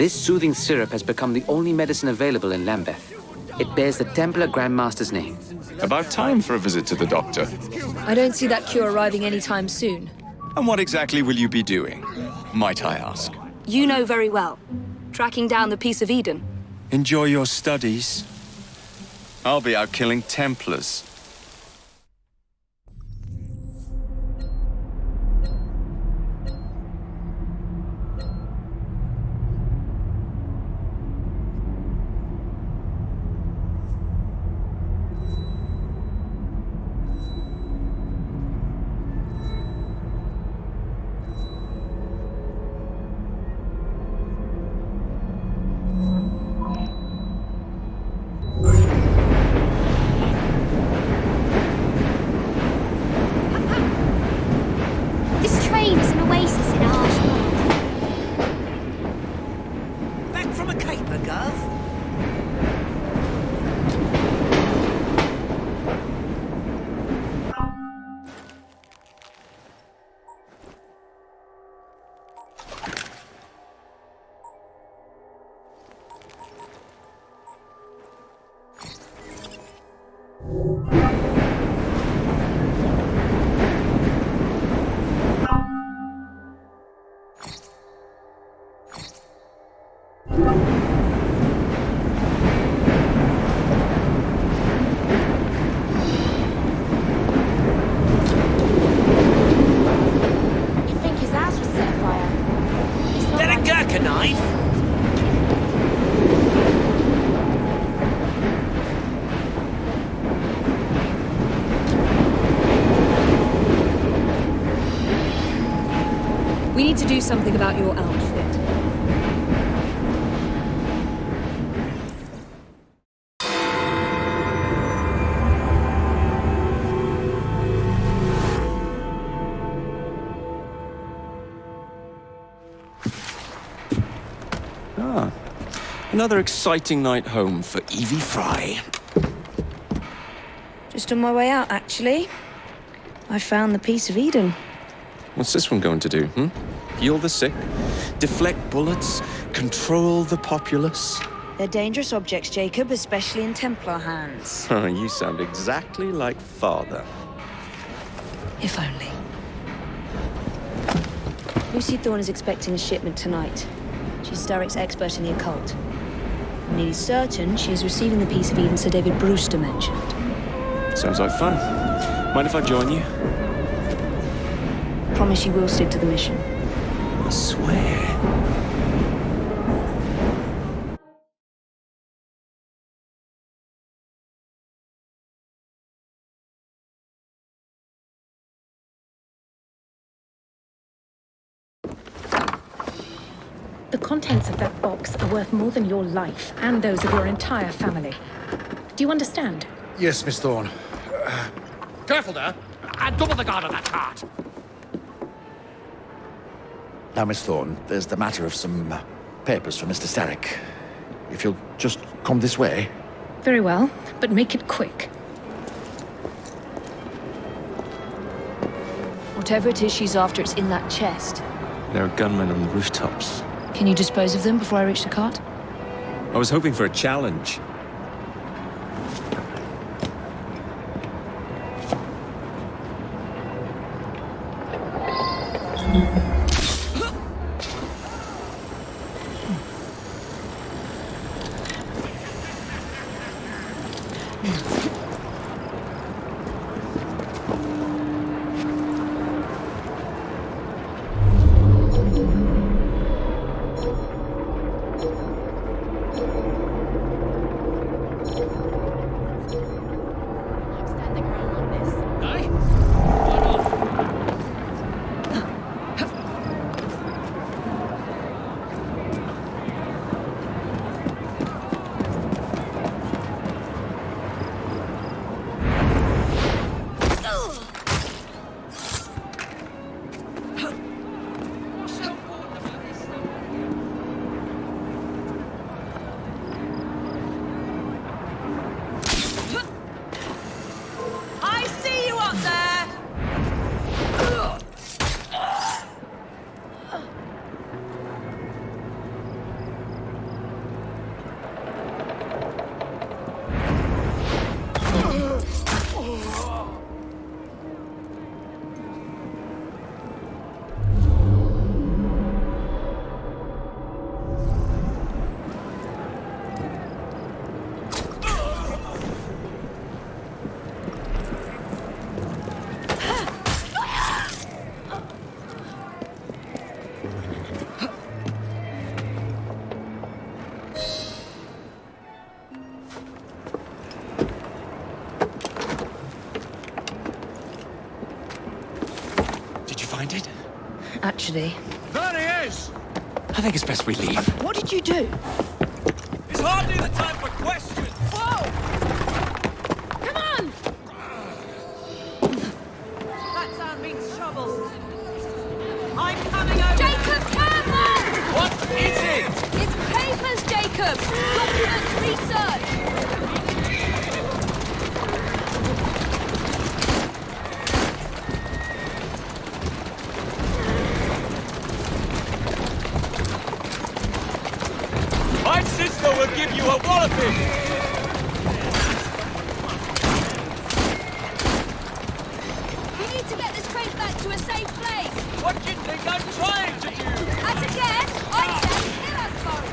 This soothing syrup has become the only medicine available in Lambeth. It bears the Templar Grandmaster's name. About time for a visit to the doctor. I don't see that cure arriving anytime soon. And what exactly will you be doing, might I ask? You know very well. Tracking down the Piece of Eden. Enjoy your studies. I'll be out killing Templars. This train is an oasis in a harsh world. Back from a caper, Gov? You'd think his house was set afire. It's not Get a like Gurkha knife? We need to do something about your outfit. Ah, another exciting night home for EvieFrye. Just on my way out, actually. I found the Piece of Eden. What's this one going to do, Heal the sick, deflect bullets, control the populace? They're dangerous objects, Jacob, especially in Templar hands. Oh, you sound exactly like Father. If only. Lucy Thorne is expecting a shipment tonight. She's Starrick's expert in the occult. I'm nearly certain she is receiving the Piece of Eden Sir David Brewster mentioned. Sounds like fun. Mind if I join you? Promise you will stick to the mission. I swear. The contents of that box are worth more than your life and those of your entire family. Do you understand? Yes, Miss Thorne. Careful there! And double the guard on that cart! Now, Miss Thorne, there's the matter of some papers for Mr. Starrick. If you'll just come this way. Very well, but make it quick. Whatever it is she's after, it's in that chest. There are gunmen on the rooftops. Can you dispose of them before I reach the cart? I was hoping for a challenge. Did you find it? Actually, There he is! I think it's best we leave. what did you do? It's hardly the time for questions! Whoa! Come on! That sound means trouble. I'm coming over. Jacob, careful! What is it? It's papers, Jacob! Documents, research! My sister will give you a walloping! We need to get this crate back to a safe place! What do you think I'm trying to do? As a guess, I'd say kill us both!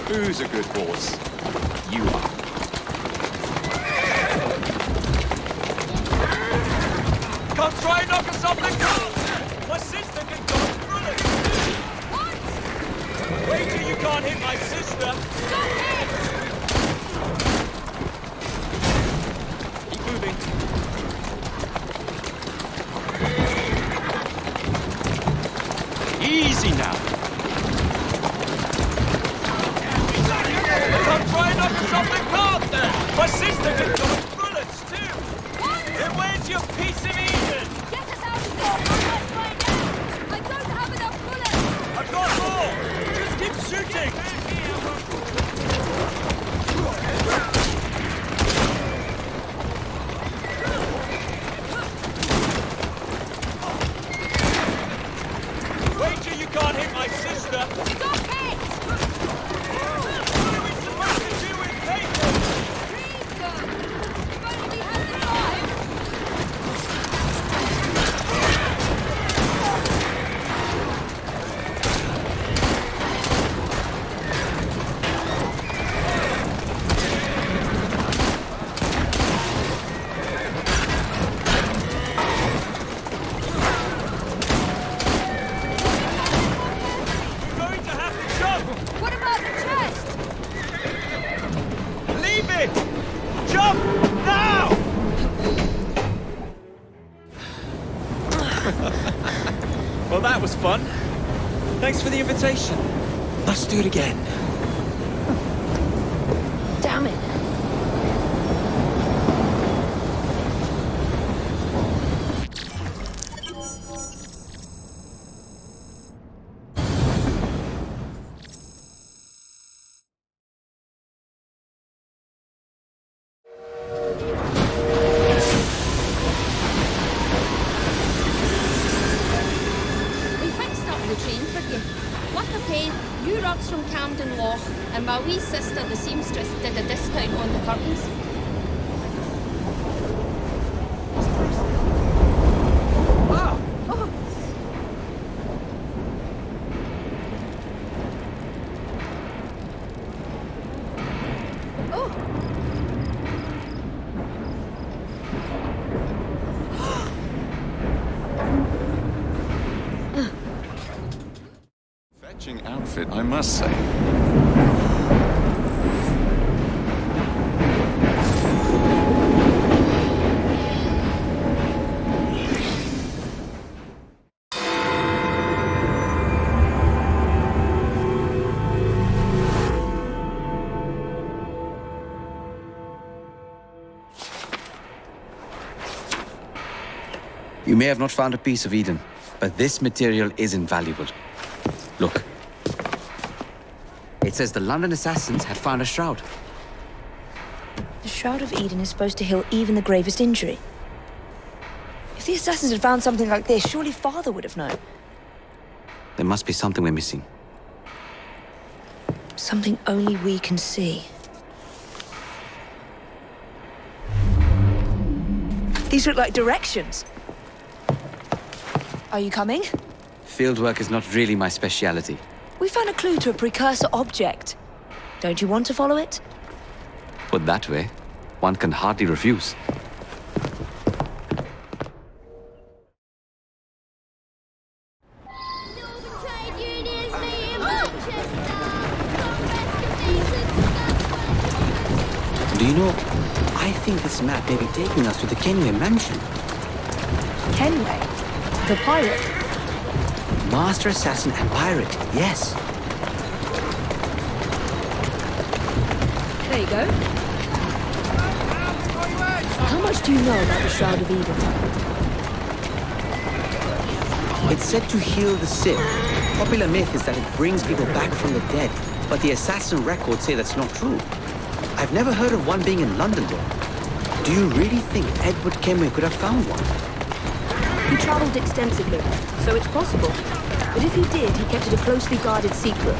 Who's a good horse? You are. Come try and knock us off the car! My sister can dodge bullets! What? Wait till you can't hit my sister! Stop it! Keep moving. Easy now. Come try and knock us off the car then! My sister can dodge bullets too! What? Then where's your piece of Eden? Get us out of here! Let's find out! I don't have enough bullets! I've got more! Just keep shooting! Wait till you can't hit my sister! Stop it! What are we supposed to do with papers? Read them! If only we had the time! You're going to have to jump! What about the chest? Leave it! Jump! Now! Well, that was fun. Thanks for the invitation. Let's do it again. Damn it! We fixed up the train for you. What a pay. You rugs from Camden Loch, and my wee sister, the seamstress, did a discount on the curtains. Fetching outfit, I must say. You may have not found a piece of Eden, but this material is invaluable. Look. It says the London assassins had found a shroud. The Shroud of Eden is supposed to heal even the gravest injury. If the assassins had found something like this, surely Father would have known. There must be something we're missing. Something only we can see. These look like directions. Are you coming? Fieldwork is not really my speciality. We found a clue to a precursor object. Don't you want to follow it? Put that way, one can hardly refuse. Do you know, I think think this map may be taking us to the Kenway mansion. Kenway? The pirate? Master assassin and pirate, yes. There you go. How much do you know about the Shroud of Eden? It's said to heal the sick. Popular myth is that it brings people back from the dead, but the assassin records say that's not true. I've never heard of one being in London, though. Do you really think Edward Kenway could have found one? He travelled extensively, so it's possible. But if he did, he kept it a closely guarded secret.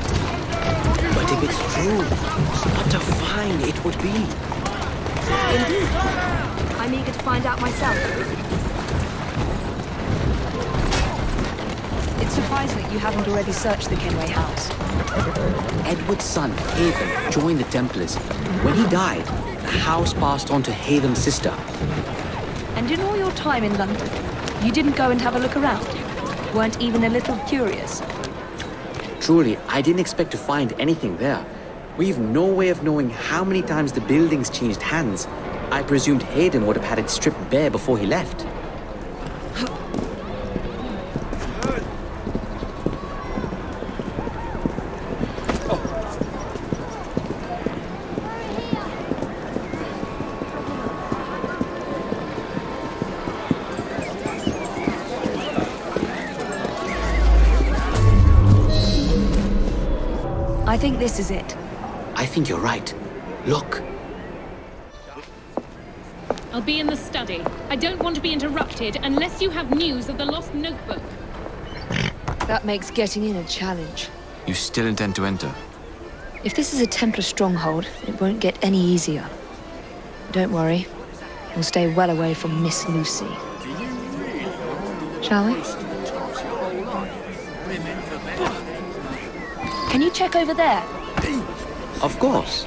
But if it's true, what a find it would be. Indeed. I'm eager to find out myself. It's surprising that you haven't already searched the Kenway house. Edward's son, Haven, joined the Templars. When he died, the house passed on to Haven's sister. And in all your time in London, you didn't go and have a look around? Weren't even a little curious? Truly, I didn't expect to find anything there. We've no way of knowing how many times the buildings changed hands. I presumed Hayden would have had it stripped bare before he left. I think this is it. I think you're right. Look. I'll be in the study. I don't want to be interrupted unless you have news of the lost notebook. That makes getting in a challenge. You still intend to enter? If this is a Templar stronghold, it won't get any easier. Don't worry. We'll stay well away from Miss Lucy. Shall we? Can you check over there? Of course.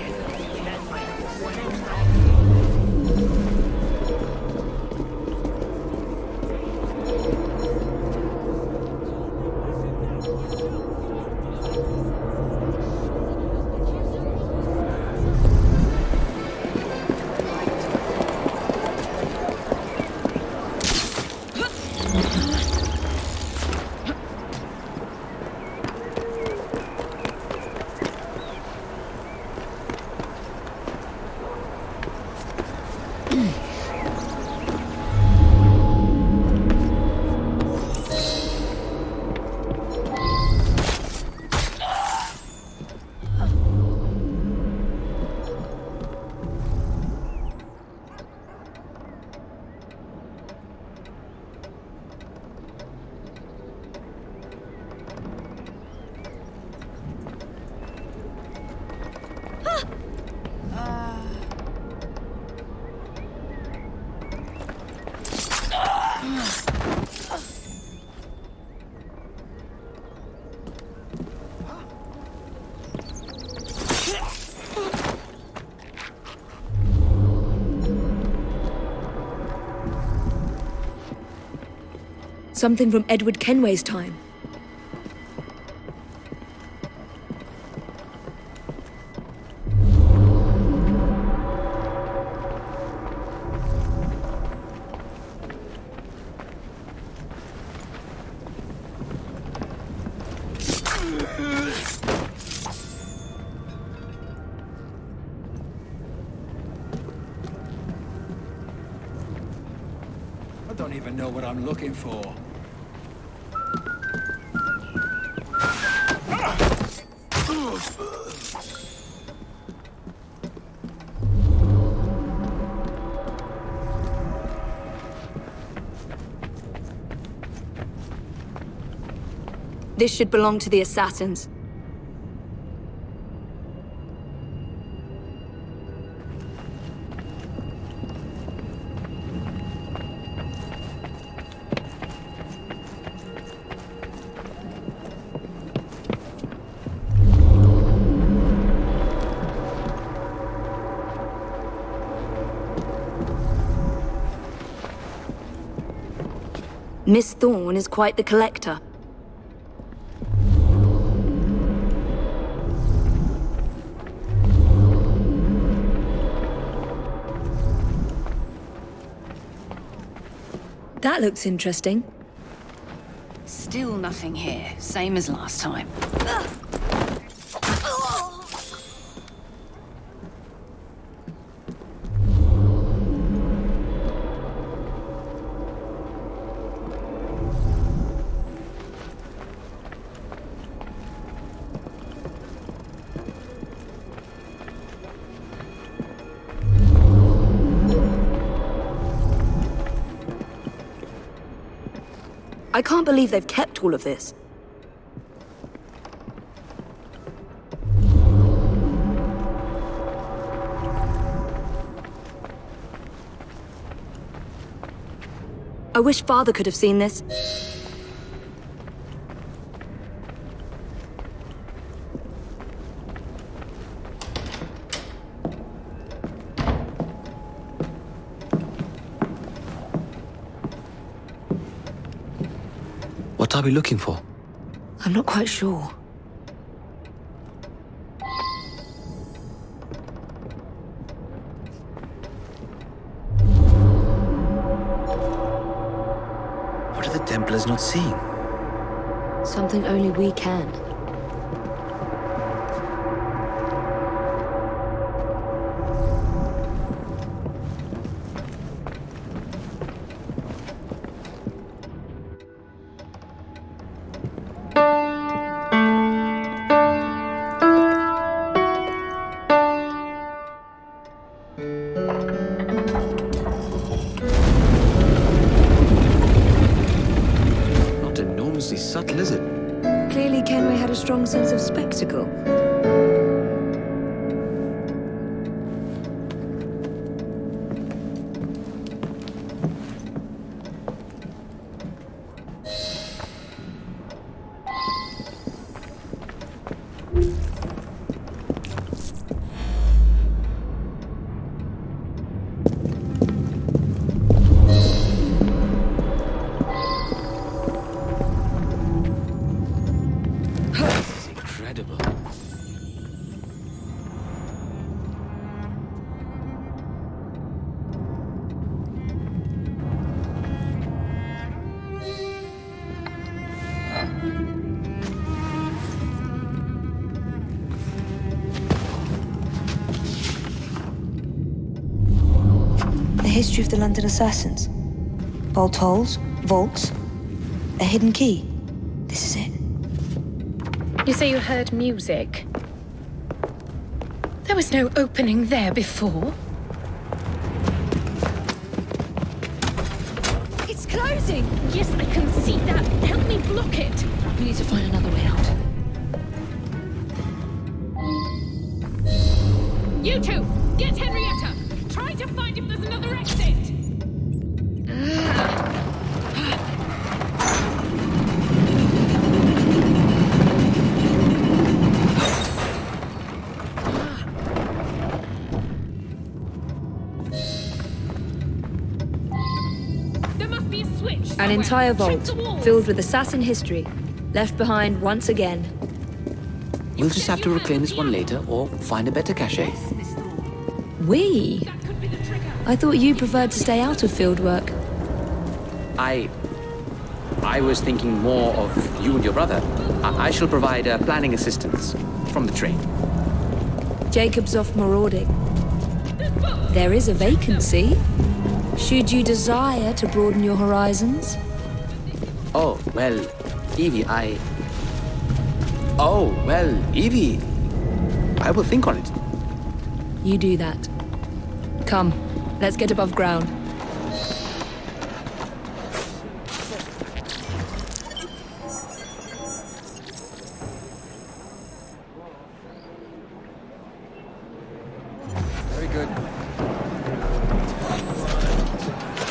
Something from Edward Kenway's time. I don't even know what I'm looking for. This should belong to the assassins. Miss Thorne is quite the collector. That looks interesting. Still nothing here. Same as last time. I can't believe they've kept all of this. I wish Father could have seen this. What are we looking for? I'm not quite sure. What are the Templars not seeing? Something only we can. Subtle, is it? Clearly Kenway had a strong sense of spectacle. History of the London assassins. Bolt holes, vaults, a hidden key. This is it. You say you heard music? There was no opening there before. It's closing! Yes, I can see that. Help me block it. We need to find another way out. You two, get Henrietta. Try to find if there's another exit. There must be a switch An somewhere. entire Check vault, the walls. filled with assassin history, left behind once again. We'll just have to reclaim this one later, or find a better cache. We? That could be the trigger. I thought you preferred to stay out of field work. I was thinking more of you and your brother. I shall provide planning assistance from the train. Jacob's off marauding. There is a vacancy. Should you desire to broaden your horizons? Oh, well, Evie, Evie, I will think on it. You do that. Come, let's get above ground. Very good.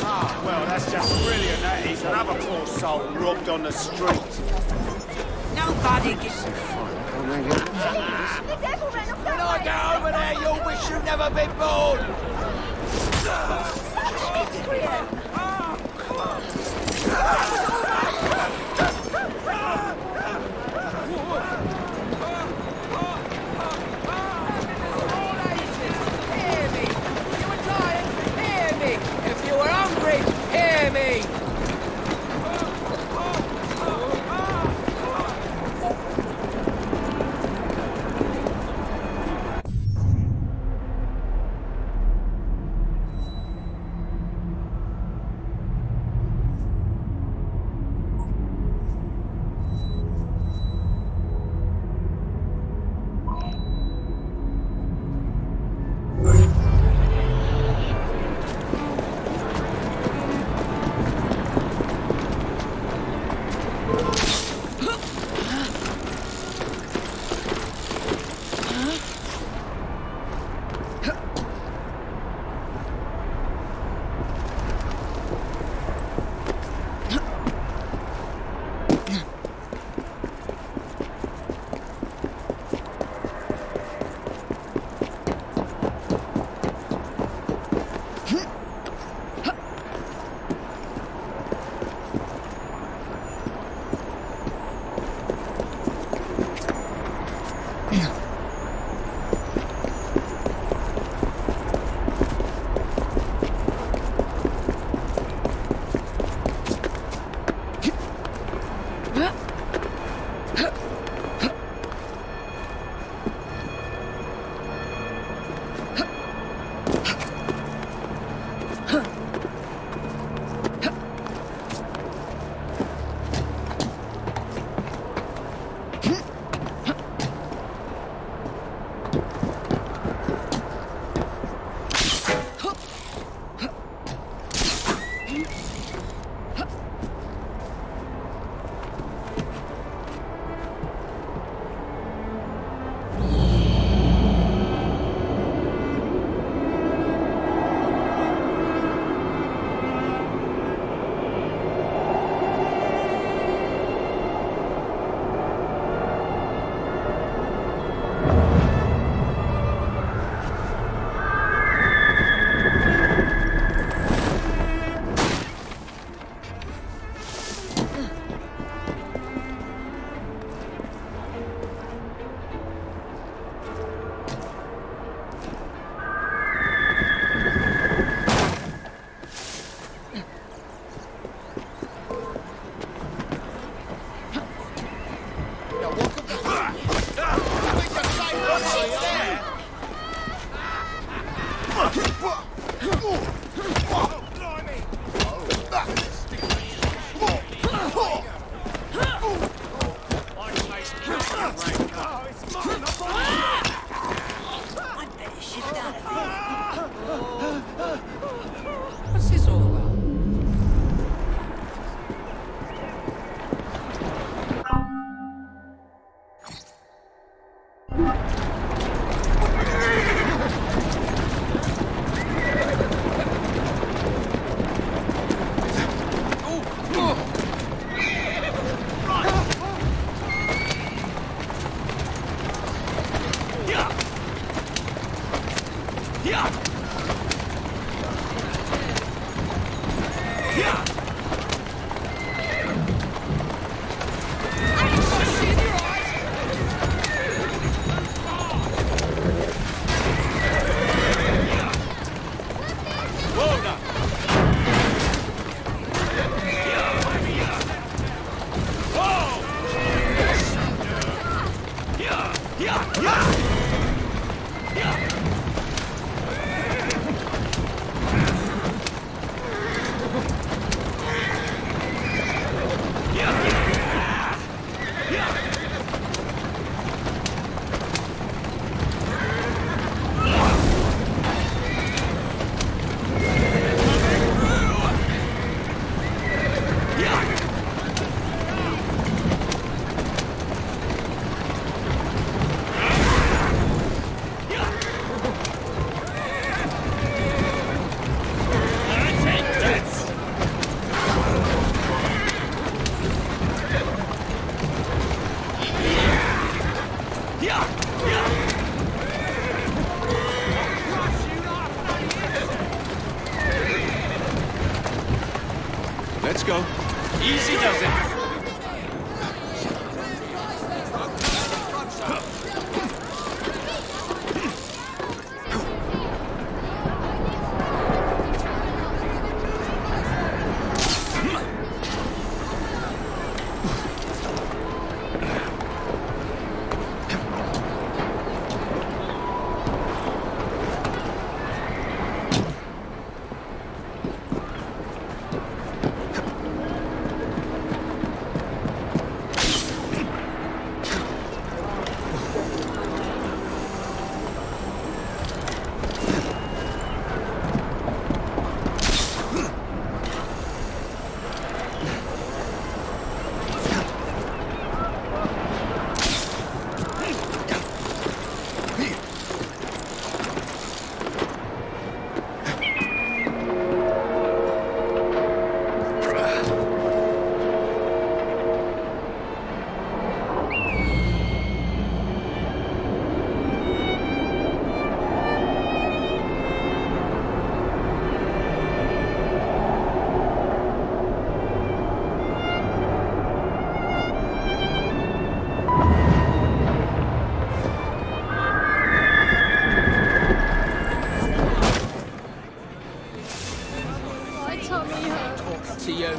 Ah, well, that's just brilliant, that is. Another poor soul robbed on the street. Nobody gets... When I get over there, you'll wish you'd never been born! Hear me! If you were tired, hear me! If you were hungry, hear me! Let's go. Easy does it. To you.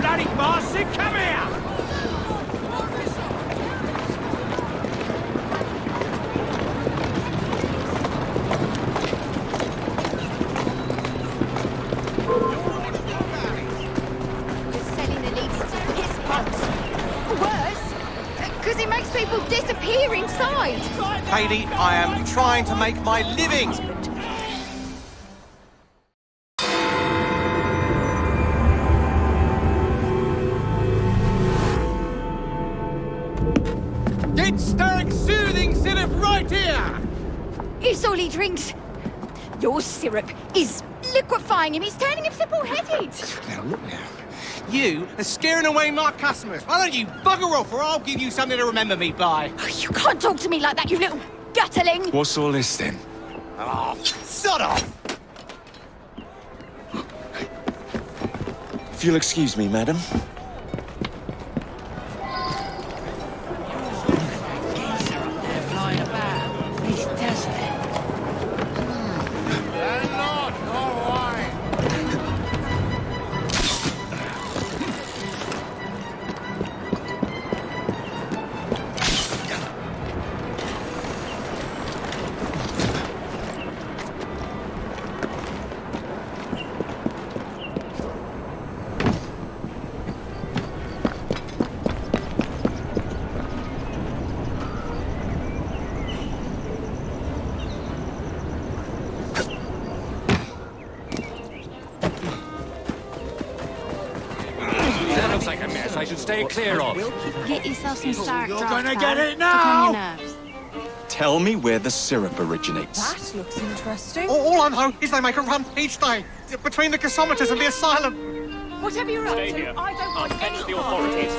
Bloody bastard, come here! We're selling the leads to piss pots. Worse, because it makes people disappear inside. Lady, I am trying to make my living! Get Starrick soothing syrup right here! It's all he drinks. Your syrup is liquefying him. He's turning him simple-headed. Now, look now. You are scaring away my customers. Why don't you bugger off or I'll give you something to remember me by. Oh, you can't talk to me like that, you little gutterling. What's all this then? Oh, sod off! If you'll excuse me, madam. Like a mess I should stay clear of. Get yourself some Starrick You're draft gonna get it to calm now! your nerves. Tell me where the syrup originates. That looks interesting. All I know is they make a run each day between the gasometers and the asylum. Whatever you're up to, I don't want any part of it.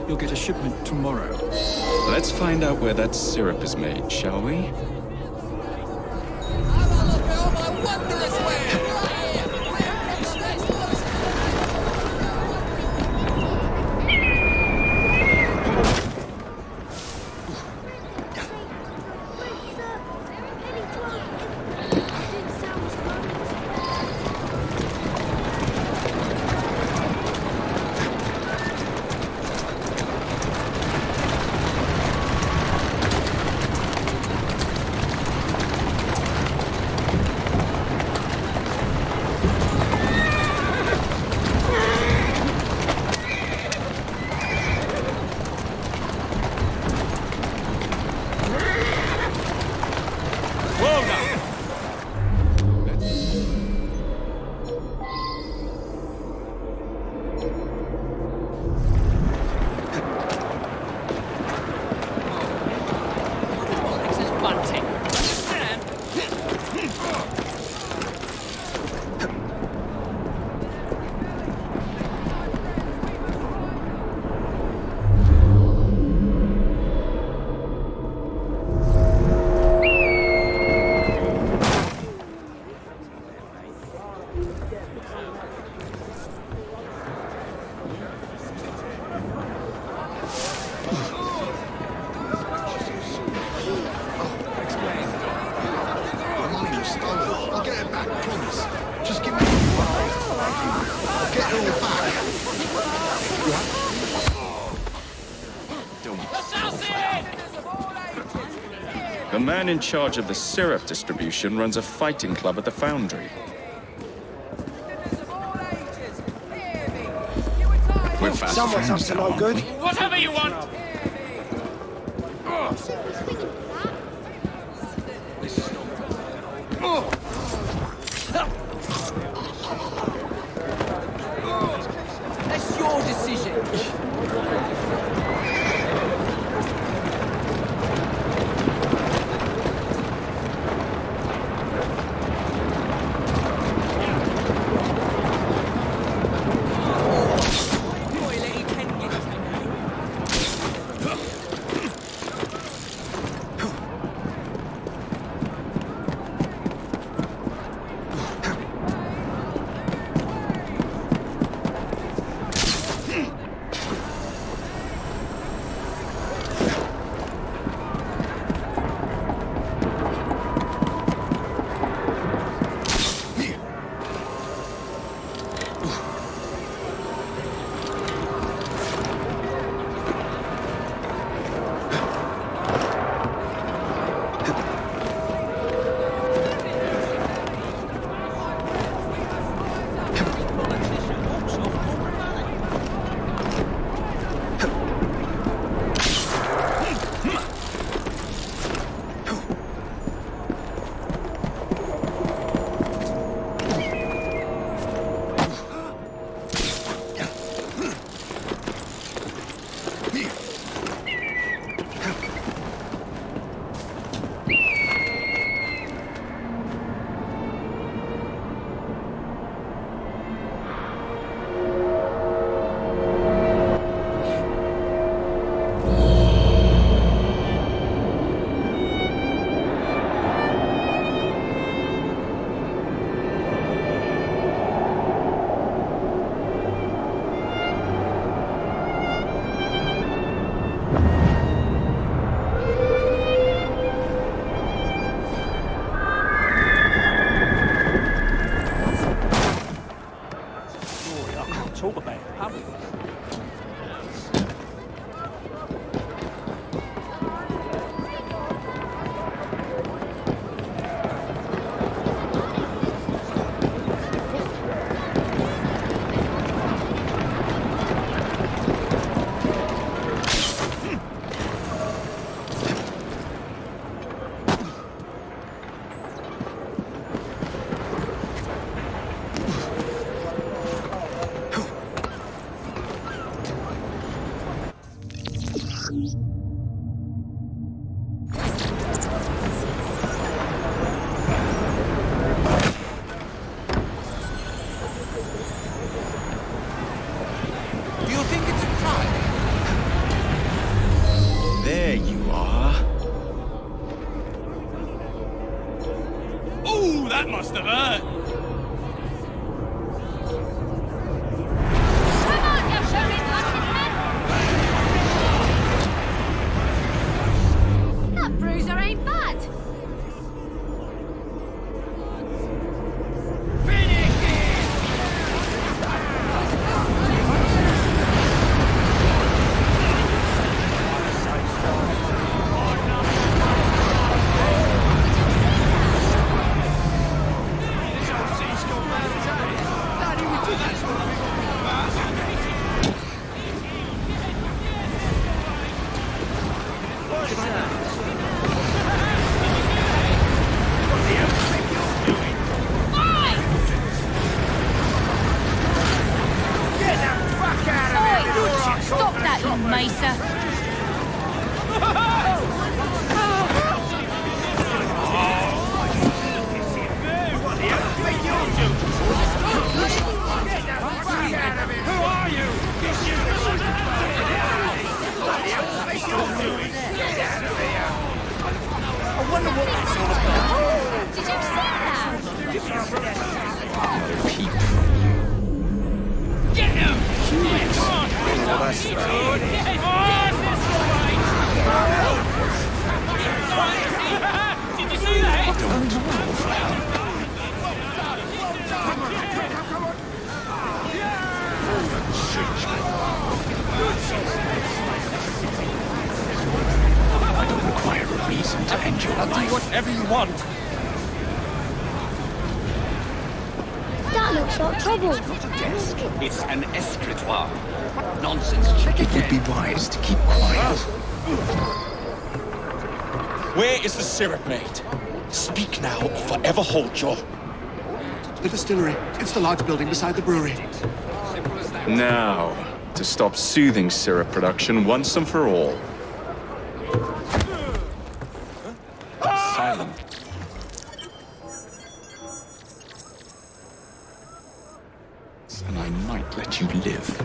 You'll get a shipment tomorrow. Let's find out where that syrup is made, shall we? The man in charge of the syrup distribution runs a fighting club at the foundry. We're fast Someone's up friends to now, no aren't good. we? Whatever you want! That's your decision. Do you think it's a crime? There you are. Ooh, that must have hurt. Come on, you should've lasted him! That bruiser ain't bad. Stop that, you macer! Who are you? I wonder what that's all about. Did you see that? Peep. Get him! Come on! Did you see that? I don't require a reason to end your I'll do life. whatever you want. That looks like trouble. It's not a desk. It's an escritoire. What nonsense. Check it would be wise to keep quiet. Where is the syrup made? Speak now or forever hold your... The distillery. It's the large building beside the brewery. Now, to stop soothing syrup production once and for all. Silent. And I might let you live.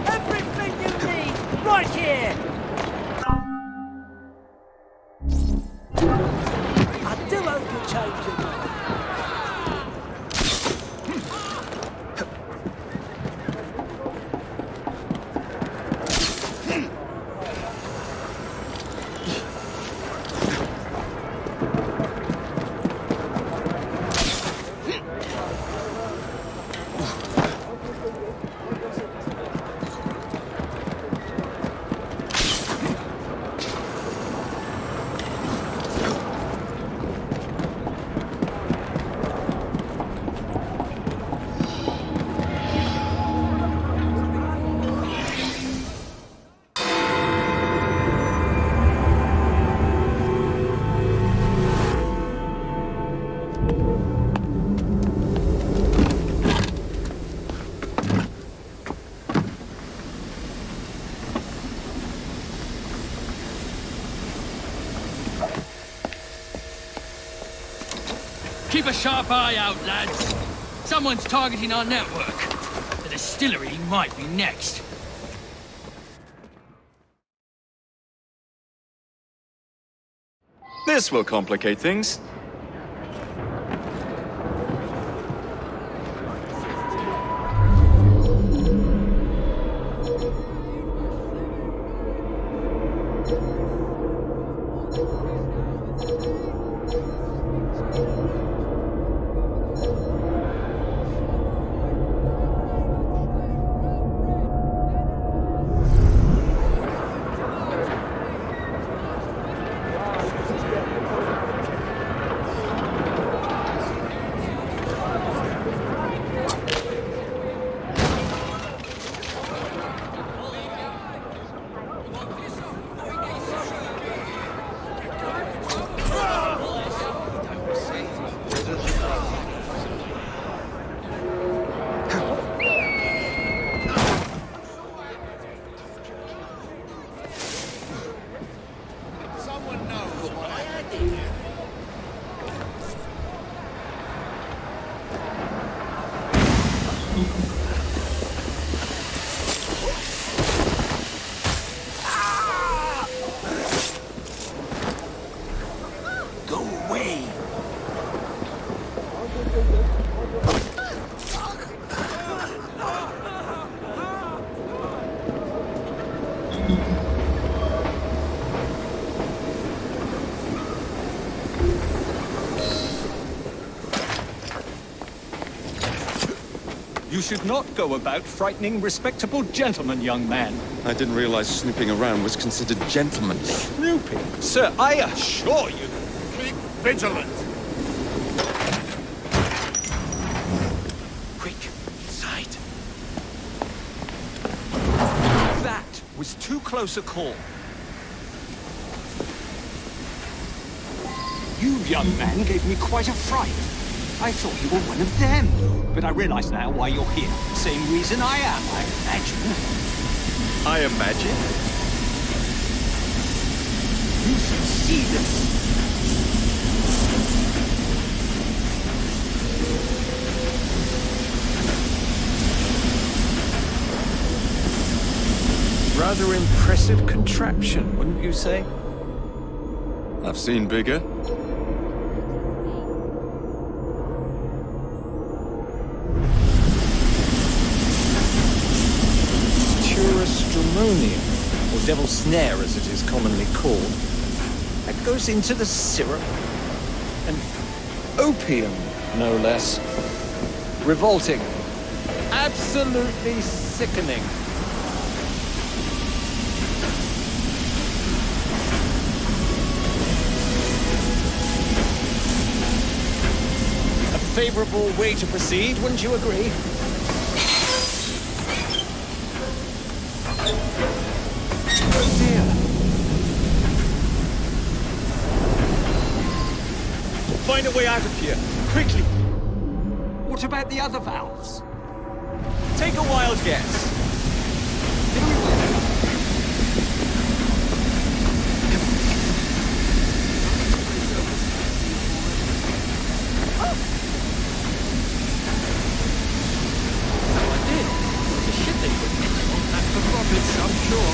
Everything you need, right here! I do hope you're changing. Keep a sharp eye out, lads. Someone's targeting our network. The distillery might be next. This will complicate things. should not go about frightening respectable gentlemen, young man. I didn't realize snooping around was considered gentlemanly. Snooping? Sir, I assure you. Keep vigilant. Quick, inside. That was too close a call. You, young man, gave me quite a fright. I thought you were one of them. But I realize now why you're here. Same reason I am, I imagine. I imagine? You should see this. Rather impressive contraption, wouldn't you say? I've seen bigger. Stramonium, or devil's snare as it is commonly called. That goes into the syrup. And opium, no less. Revolting. Absolutely sickening. A favorable way to proceed, wouldn't you agree? Oh dear. Find a way out of here, quickly. What about the other valves? Take a wild guess. I'm sure.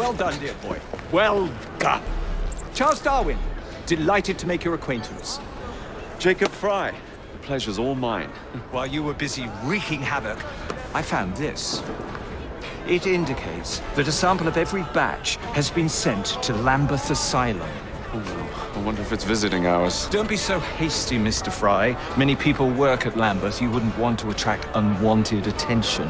Well done, dear boy. Well done. Charles Darwin, delighted to make your acquaintance. Jacob Frye, the pleasure's all mine. While you were busy wreaking havoc, I found this. It indicates that a sample of every batch has been sent to Lambeth Asylum. Oh, I wonder if it's visiting hours. Don't be so hasty, Mr. Frye. Many people work at Lambeth. You wouldn't want to attract unwanted attention.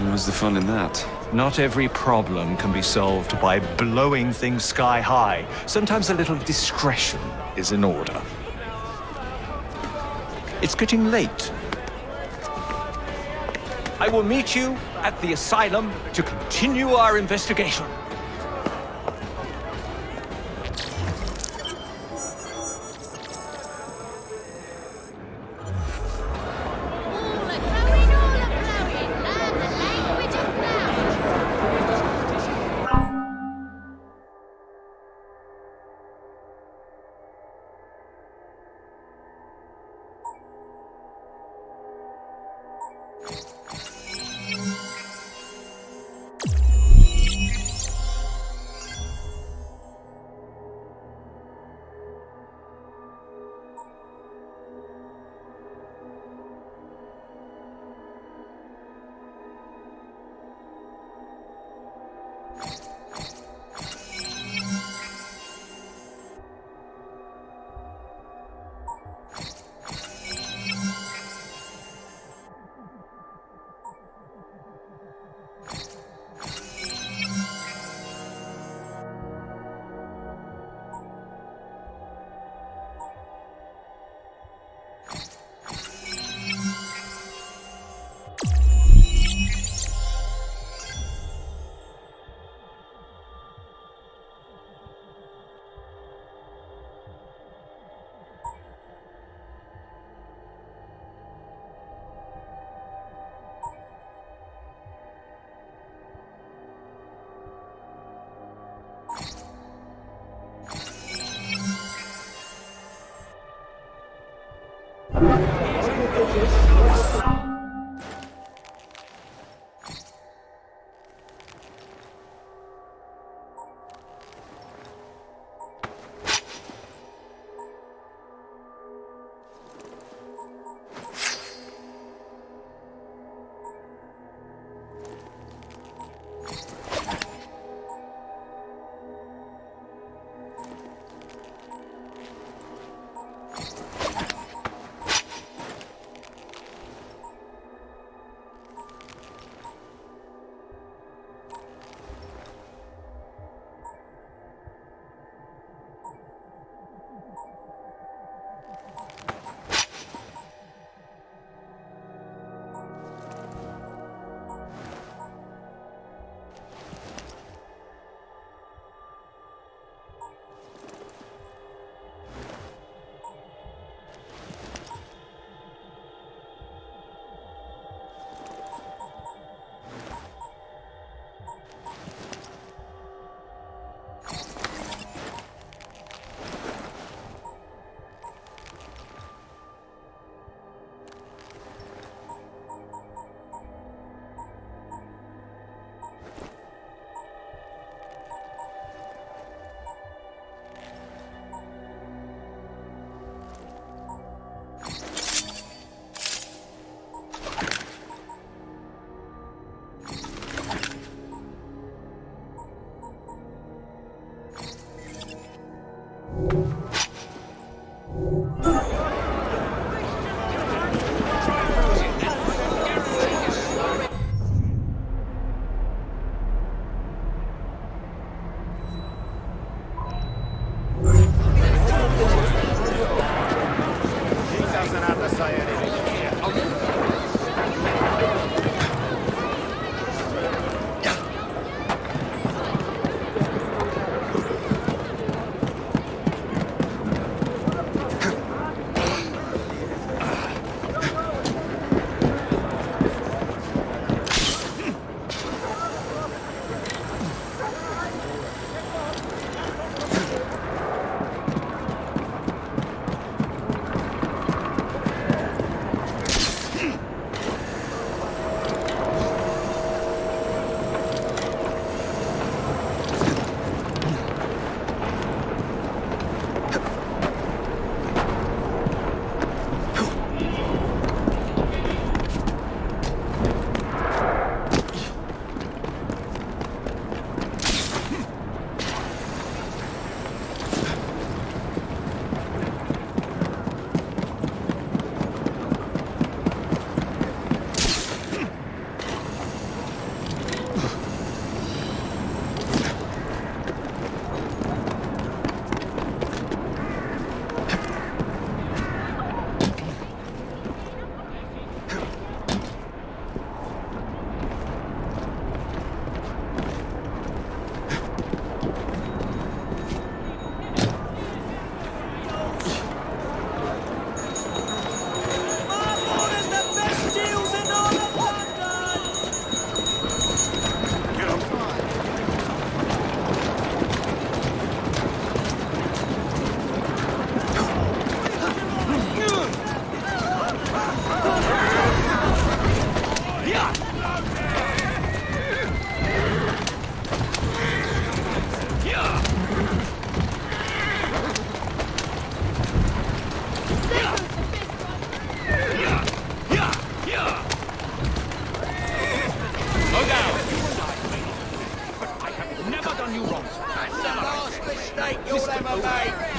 What's the fun in that? Not every problem can be solved by blowing things sky high. Sometimes a little discretion is in order. It's getting late. I will meet you at the asylum to continue our investigation.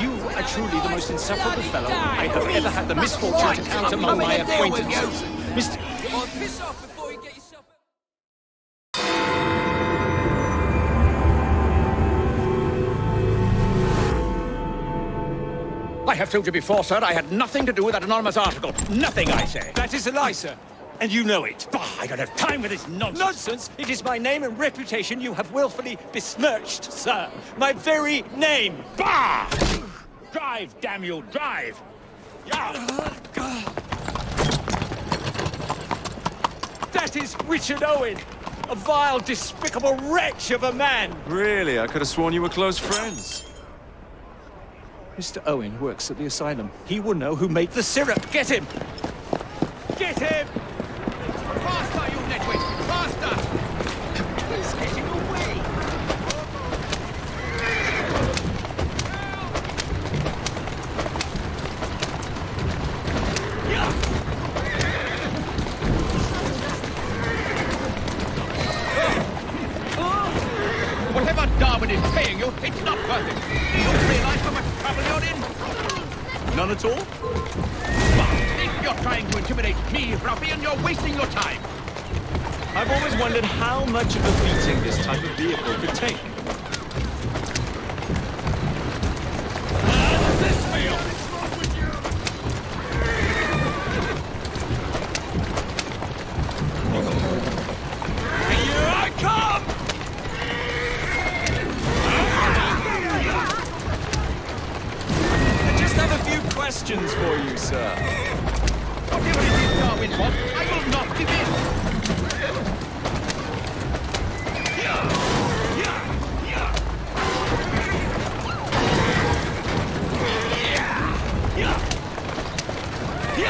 You are truly the most insufferable fellow I have ever had the misfortune to count among my acquaintances. Mr. Well, piss off before you get yourself... I have told you before, sir, I had nothing to do with that anonymous article. Nothing, I say. That is a lie, sir. And you know it. Bah, I don't have time for this nonsense. Nonsense! It is my name and reputation you have willfully besmirched, sir. My very name. Bah! Drive, damn you, drive! That is Richard Owen, a vile, despicable wretch of a man. Really? I could have sworn you were close friends. Mr. Owen works at the asylum. He will know who made the syrup. Get him! Get him! Faster, you nitwit! Faster! He's getting away! Whatever Darwin is paying you, it's not worth it. Do you realize how much trouble you're in? None at all? If you're trying to intimidate me, ruffian, you're wasting your time. I've always wondered how much of a beating this type of vehicle could take. How does this feel? Here I come! I just have a few questions for you, sir. Whatever it is Darwin wants, I will not give in.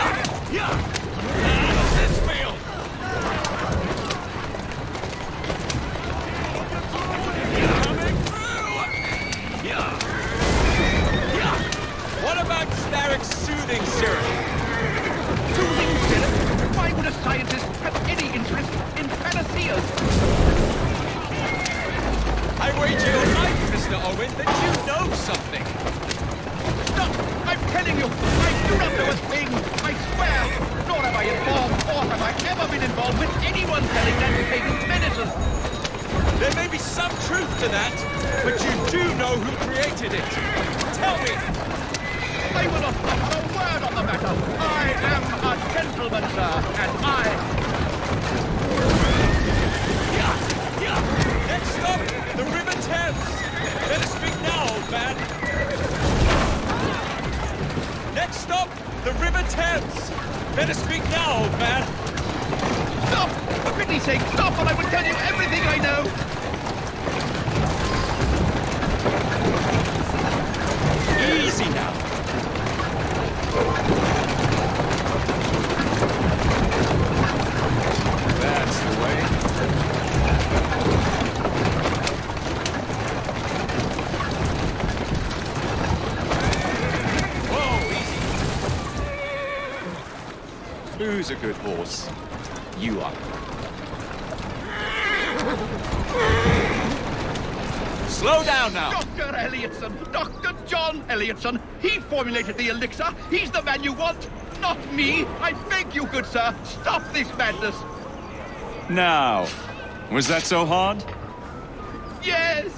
How does this feel? Coming through! What about Starrick's soothing syrup? Soothing syrup? Why would a scientist have any interest in panaceas? I wager your life, Mr. Owen, that you know something. Stop! I'm telling you, I do not know a thing. I swear. Nor have I informed, or have I ever been involved with anyone selling anti-pagan medicine. There may be some truth to that, but you do know who created it. Tell me. I will not utter a word on the matter. I am a gentleman, sir, and I... Next stop, the River Thames. Better speak now, old man. Next stop, the River Thames. Better speak now, old man. Stop! For pity's sake, stop, or I will tell you everything I know. Easy now. That's the way. Whoa, easy. Who's a good horse? You are. Slow down now. Dr. Elliotson, Dr. John Elliotson. He formulated the elixir. He's the man you want, not me. I beg you, good sir, stop this madness. Now, was that so hard? Yes.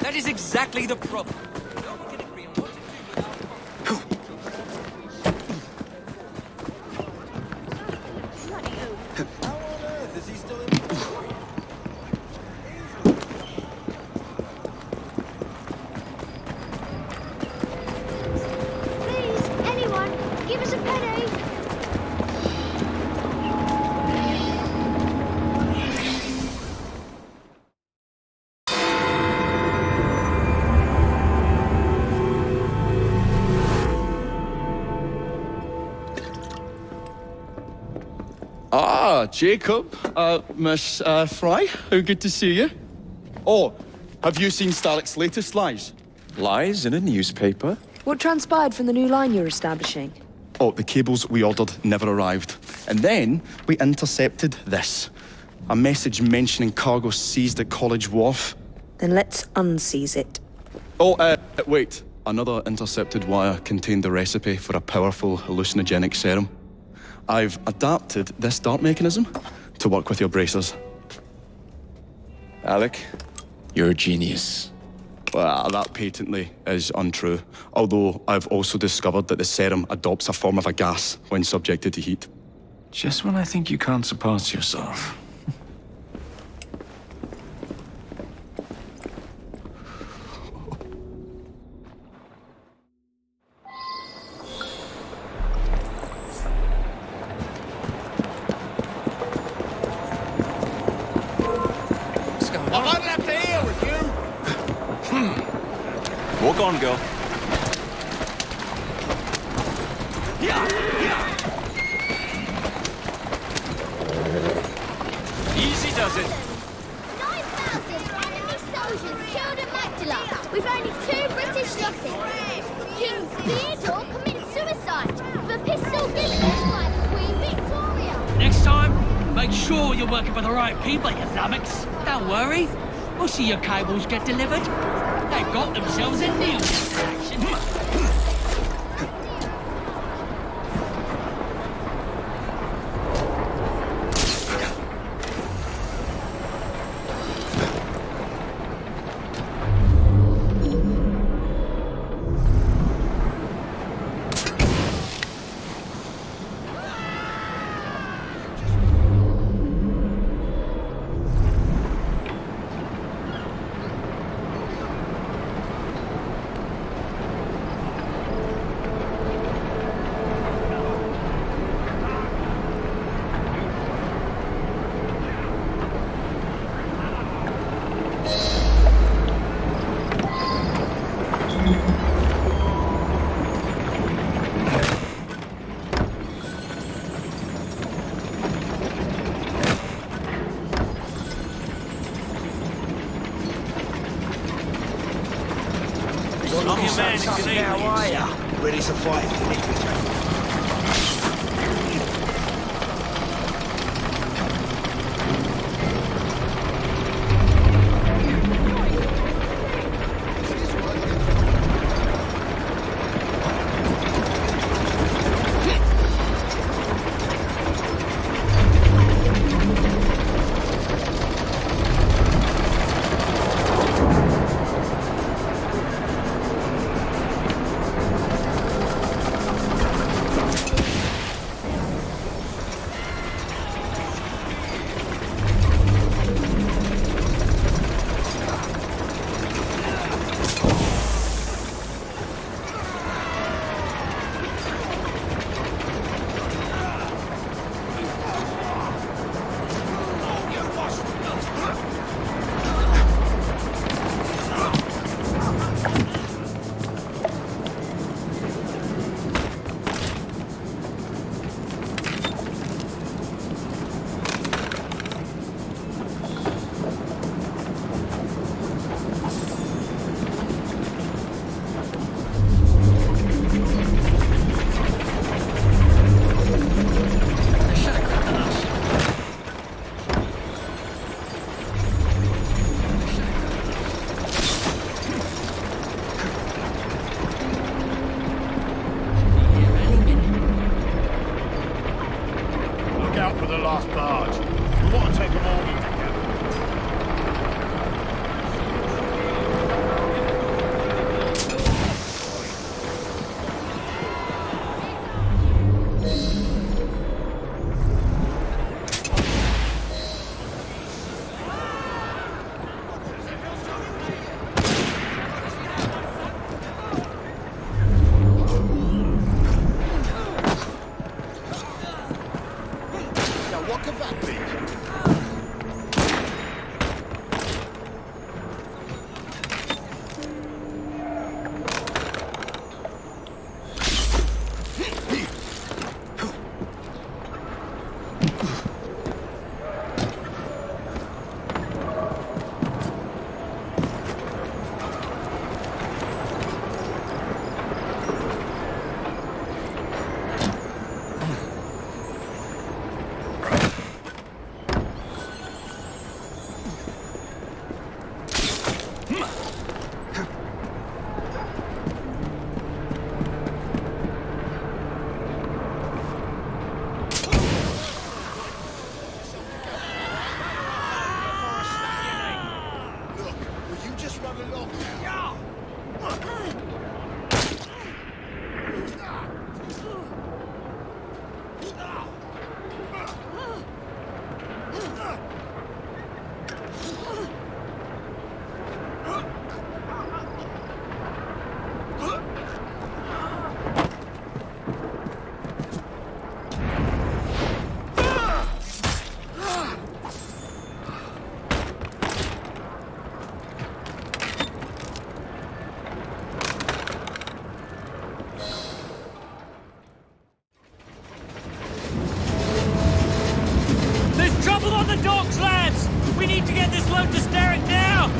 That is exactly the problem. Please, anyone, give us a penny. Ah, Jacob, Miss Frye, how good to see you. Oh, have you seen Starrick's latest lies? Lies in a newspaper? What transpired from the new line you're establishing? Oh, the cables we ordered never arrived. And then we intercepted this. A message mentioning cargo seized at College Wharf. Then let's unseize it. Oh, wait. Another intercepted wire contained the recipe for a powerful hallucinogenic serum. I've adapted this dart mechanism to work with your bracers. Alec, you're a genius. Well, that patently is untrue. Although I've also discovered that the serum adopts a form of a gas when subjected to heat. Just when I think you can't surpass yourself. Well, I'd have to hear with you. Walk on, girl. Easy does it. 9,000 enemy soldiers killed at Magdala with only 2 British losses. King Theodore commits suicide with a pistol given by Queen Victoria. Next time, make sure you're working for the right people, you lummox. Don't worry. We'll see your cables get delivered. They've got themselves a new distraction. How are ya? Ready to fight if the liquid change. There's trouble on the docks, lads! We need to get this load to Starrick now!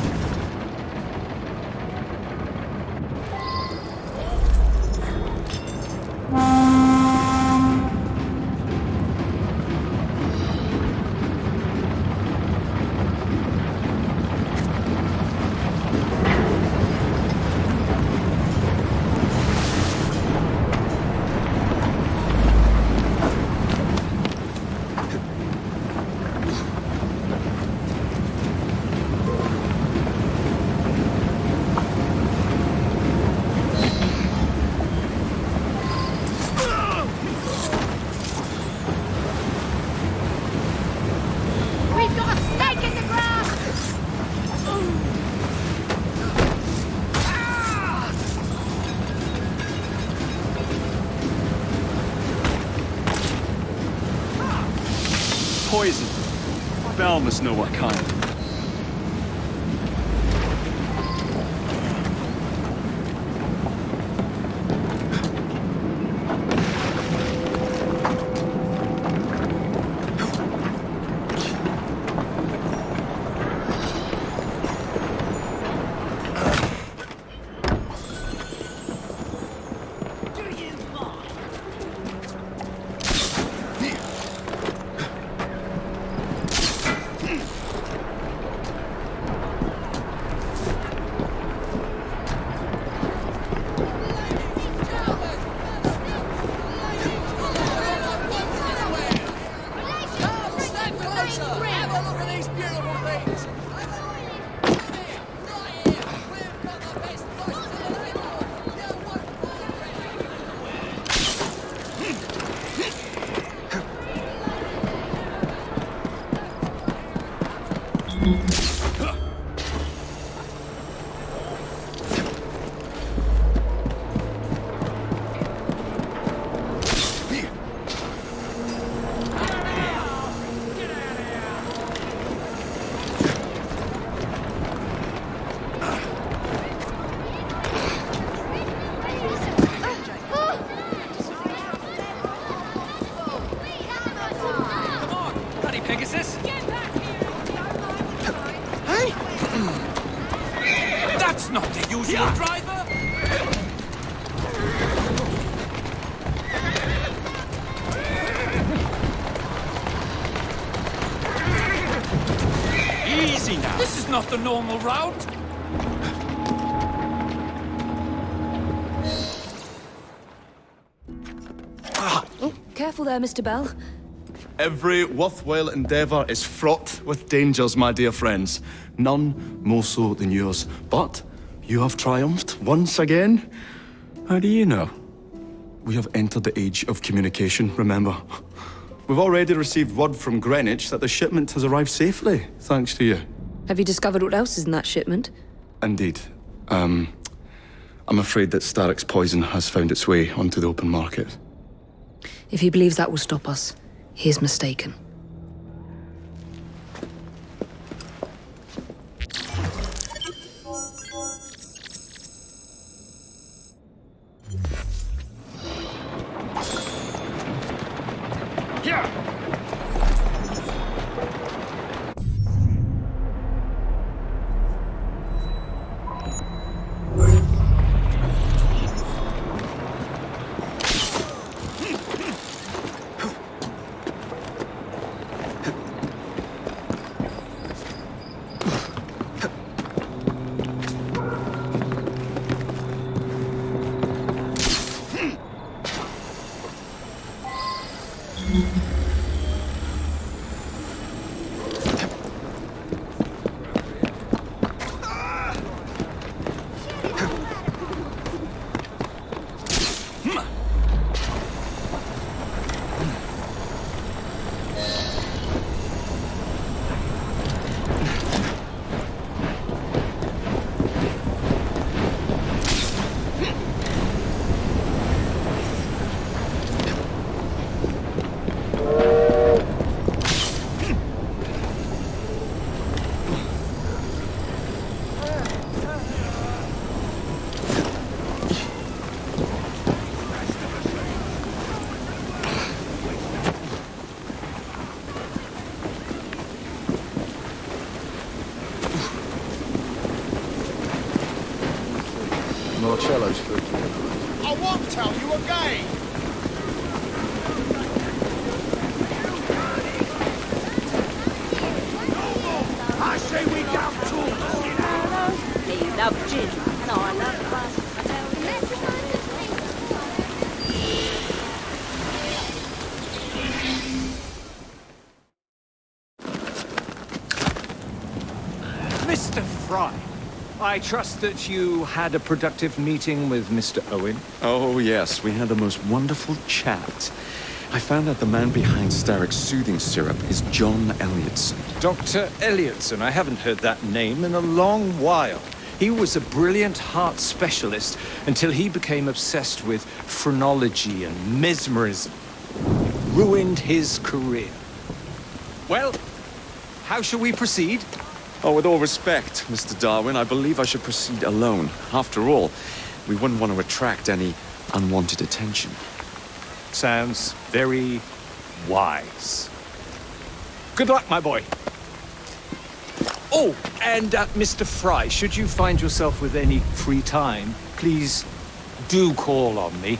We've got a snake in the ground! Poison. Bell must know what kind. That's not the usual driver! Easy now! This is not the normal route! Oh, careful there, Mr. Bell. Every worthwhile endeavour is fraught with dangers, my dear friends. None more so than yours. But you have triumphed once again. How do you know? We have entered the age of communication, remember. We've already received word from Greenwich that the shipment has arrived safely, thanks to you. Have you discovered what else is in that shipment? Indeed. I'm afraid that Starrick's poison has found its way onto the open market. If he believes that will stop us, he is mistaken. Marcello's food. I won't tell you again! I say we down tools! He loved gin, and I love us. I tell you. Mr. Frye, I trust that you had a productive meeting with Mr. Owen. Oh, yes, we had the most wonderful chat. I found out the man behind Starrick's soothing syrup is John Elliotson. Dr. Elliotson, I haven't heard that name in a long while. He was a brilliant heart specialist until he became obsessed with phrenology and mesmerism. Ruined his career. Well, how shall we proceed? Oh, with all respect, Mr. Darwin, I believe I should proceed alone. After all, we wouldn't want to attract any unwanted attention. Sounds very wise. Good luck, my boy. Oh, and Mr. Frye, should you find yourself with any free time, please do call on me.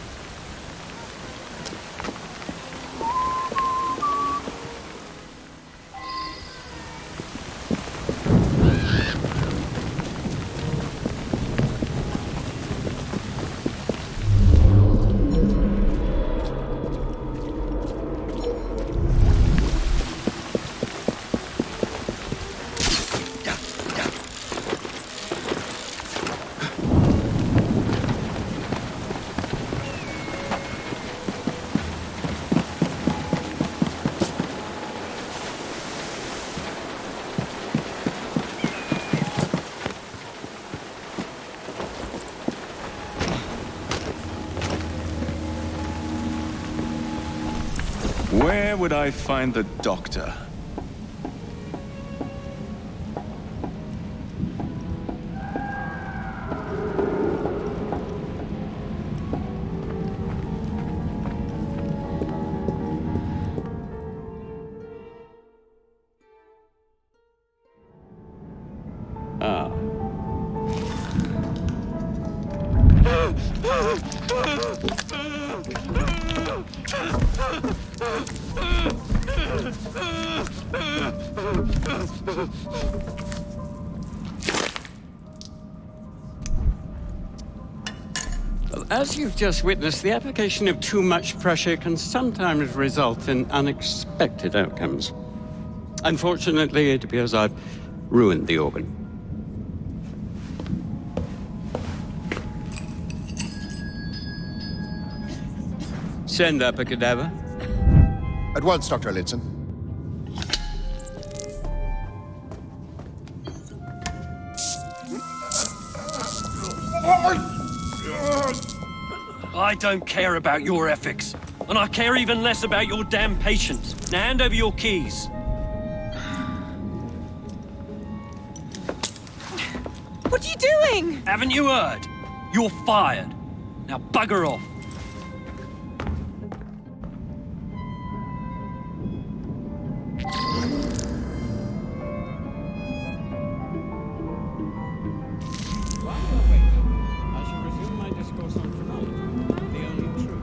Where would I find the doctor? As you've just witnessed, the application of too much pressure can sometimes result in unexpected outcomes. Unfortunately, it appears I've ruined the organ. Send up a cadaver. At once, Dr. Elliotson. I don't care about your ethics, and I care even less about your damn patience. Now hand over your keys. What are you doing? Haven't you heard? You're fired. Now bugger off.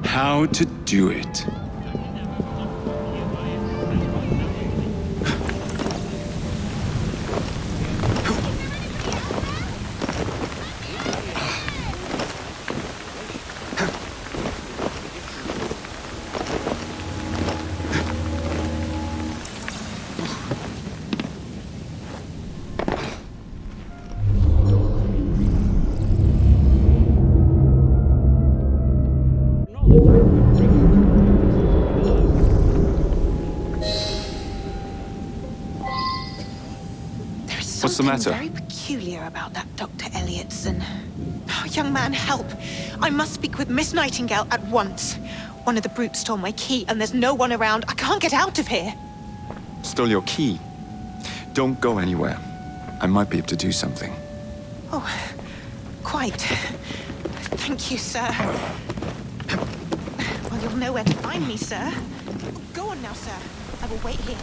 How to do it. What's the matter? Very peculiar about that Dr. Elliotson. Oh, young man, help. I must speak with Miss Nightingale at once. One of the brutes stole my key, and there's no one around. I can't get out of here. Stole your key? Don't go anywhere. I might be able to do something. Oh, quite. Thank you, sir. Well, you'll know where to find me, sir. Go on now, sir. I will wait here.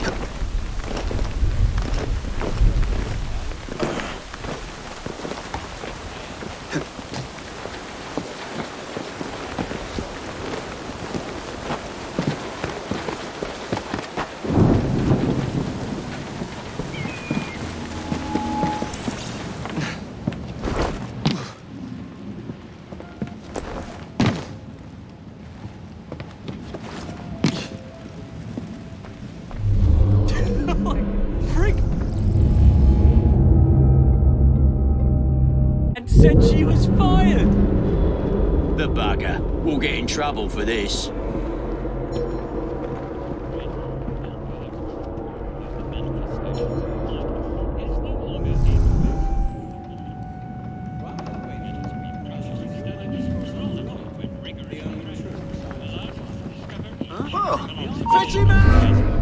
said she was fired. The bugger. We'll get in trouble for this. Fetch him out!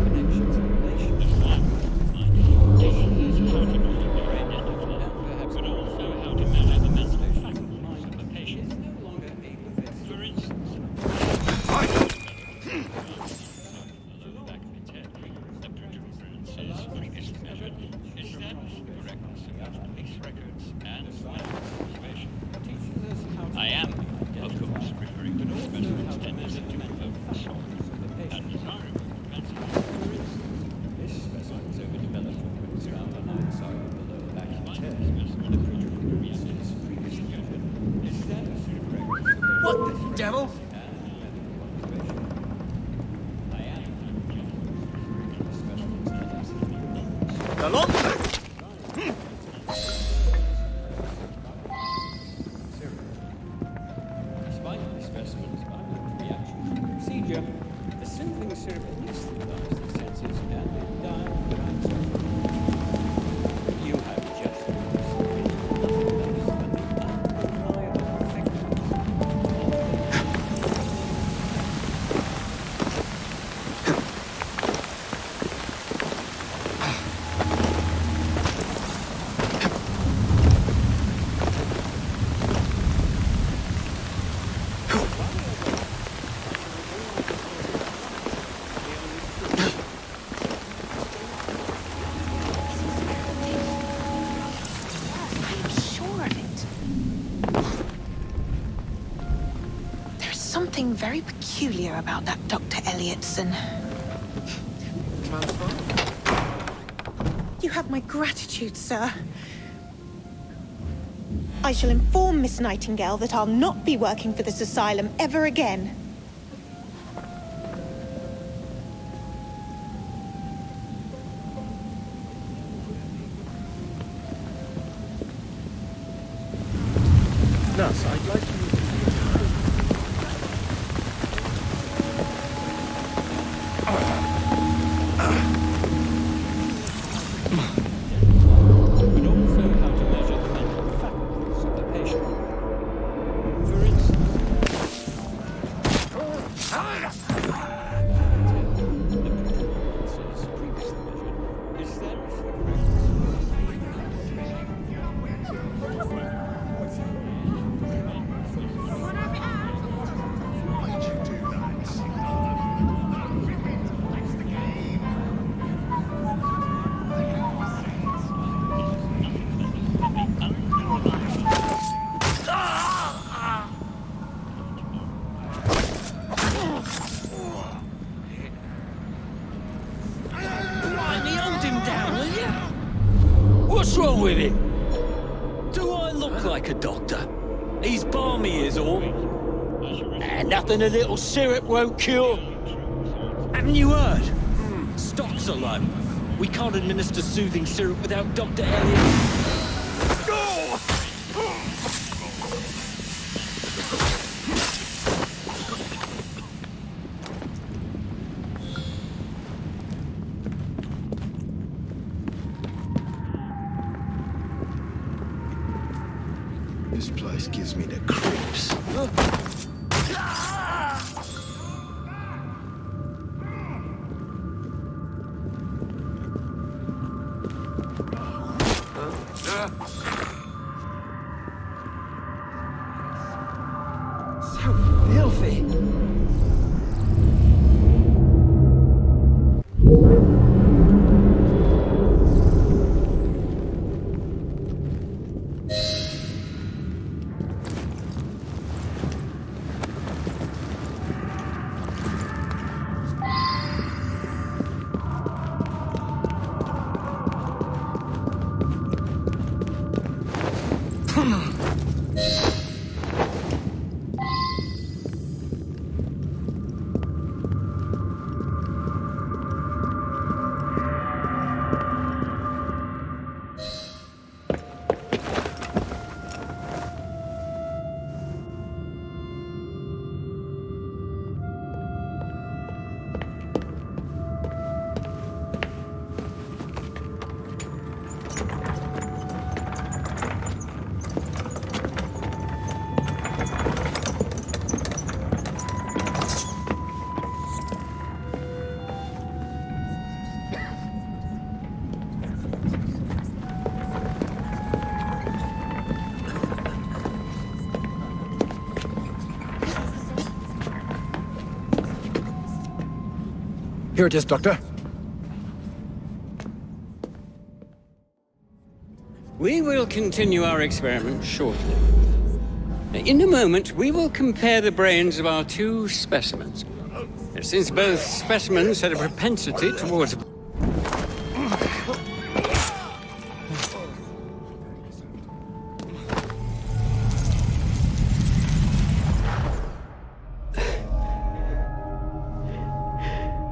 I am, of course, referring to the special extenders of and desirable What the devil? Along! Despite the specimen's violent reaction to the procedure, the soothing syrup anesthetises the senses and it died without suffering. You have just Something very peculiar about that Dr. Elliotson. You have my gratitude, sir. I shall inform Miss Nightingale that I'll not be working for this asylum ever again. Nurse, I'd like to... but also how to measure the mental faculties of the patient. For What's wrong with him? Do I look like a doctor? He's balmy is all. And nothing a little syrup won't cure. Haven't you heard? Stock's are low. We can't administer soothing syrup without Dr. Elliot. This place gives me the creeps. So filthy. Here it is, Doctor. We will continue our experiment shortly. In a moment, we will compare the brains of our two specimens. Since both specimens had a propensity towards...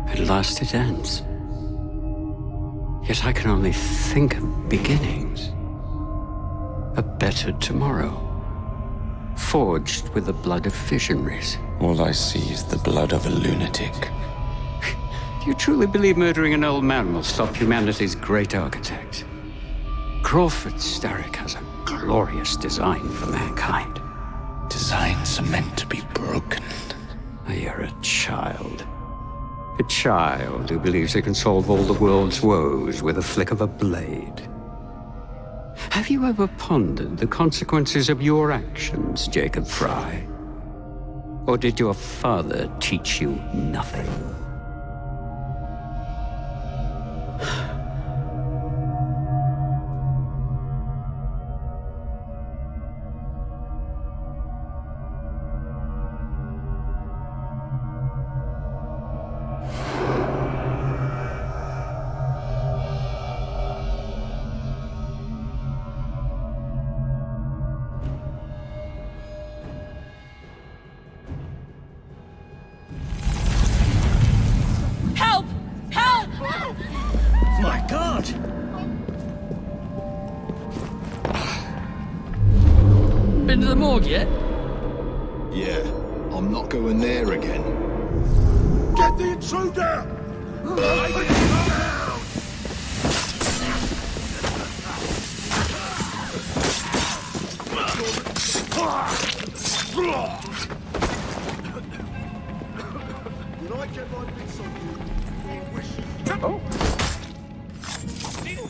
At last it ends. Yet I can only think of beginnings. A better tomorrow. Forged with the blood of visionaries. All I see is the blood of a lunatic. Do you truly believe murdering an old man will stop humanity's great architect? Crawford Starrick has a glorious design for mankind. Designs are meant to be broken. You're a child. A child who believes it can solve all the world's woes with a flick of a blade. Have you ever pondered the consequences of your actions, Jacob Frye? Or did your father teach you nothing? Been to the morgue yet? Yeah, I'm not going there again. Get the intruder!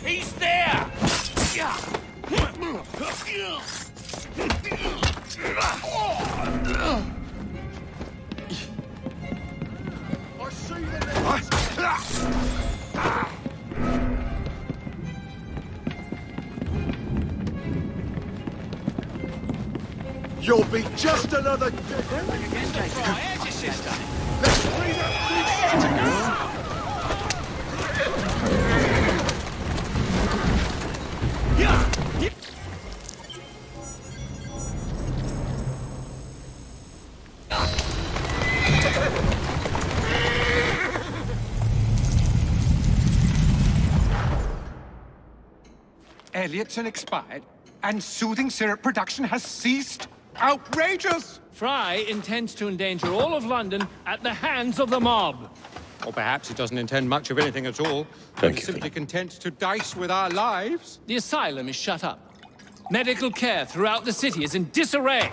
He's there! You'll be just another... Elliotson expired, and soothing syrup production has ceased? Outrageous! Frye intends to endanger all of London at the hands of the mob. Or perhaps he doesn't intend much of anything at all. Thank He's you. simply content to dice with our lives. The asylum is shut up. Medical care throughout the city is in disarray.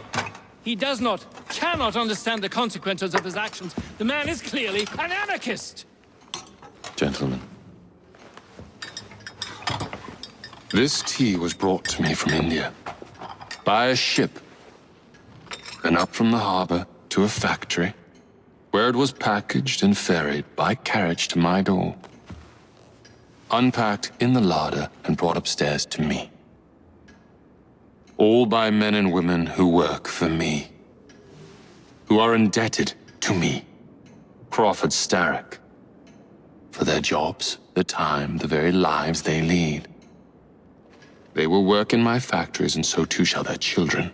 He cannot understand the consequences of his actions. The man is clearly an anarchist! Gentlemen. This tea was brought to me from India. By a ship. Then up from the harbor to a factory, where it was packaged and ferried by carriage to my door. Unpacked in the larder and brought upstairs to me. All by men and women who work for me. Who are indebted to me, Crawford Starrick, for their jobs, the time, the very lives they lead. They will work in my factories, and so too shall their children.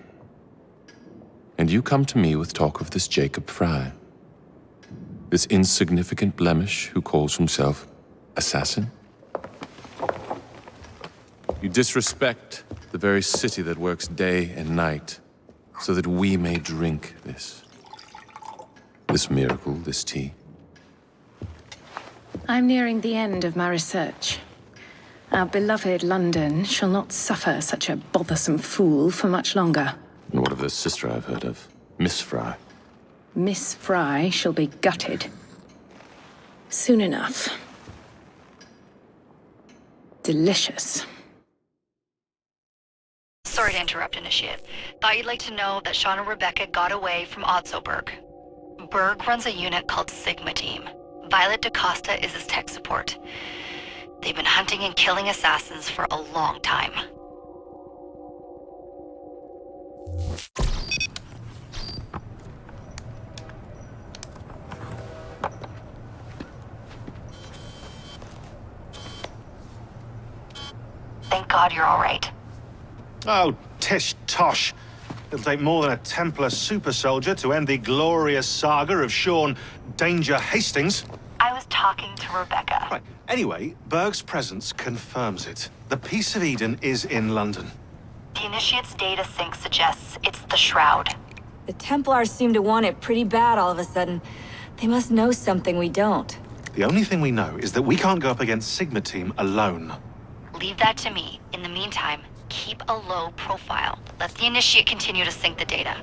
And you come to me with talk of this Jacob Frye, this insignificant blemish who calls himself assassin? You disrespect the very city that works day and night so that we may drink this miracle, this tea. I'm nearing the end of my research. Our beloved London shall not suffer such a bothersome fool for much longer. And what of the sister I've heard of, Miss Frye? Miss Frye shall be gutted. Soon enough. Delicious. Sorry to interrupt, Initiate. Thought you'd like to know that Sean and Rebecca got away from Otzoberg. Berg runs a unit called Sigma Team. Violet DaCosta is his tech support. They've been hunting and killing assassins for a long time. Thank God you're all right. Oh, tish tosh. It'll take more than a Templar super soldier to end the glorious saga of Sean Danger Hastings. I was talking to Rebecca. Right. Anyway, Berg's presence confirms it. The Peace of Eden is in London. The Initiate's data sync suggests it's the Shroud. The Templars seem to want it pretty bad all of a sudden. They must know something we don't. The only thing we know is that we can't go up against Sigma Team alone. Leave that to me. In the meantime, keep a low profile. Let the Initiate continue to sync the data.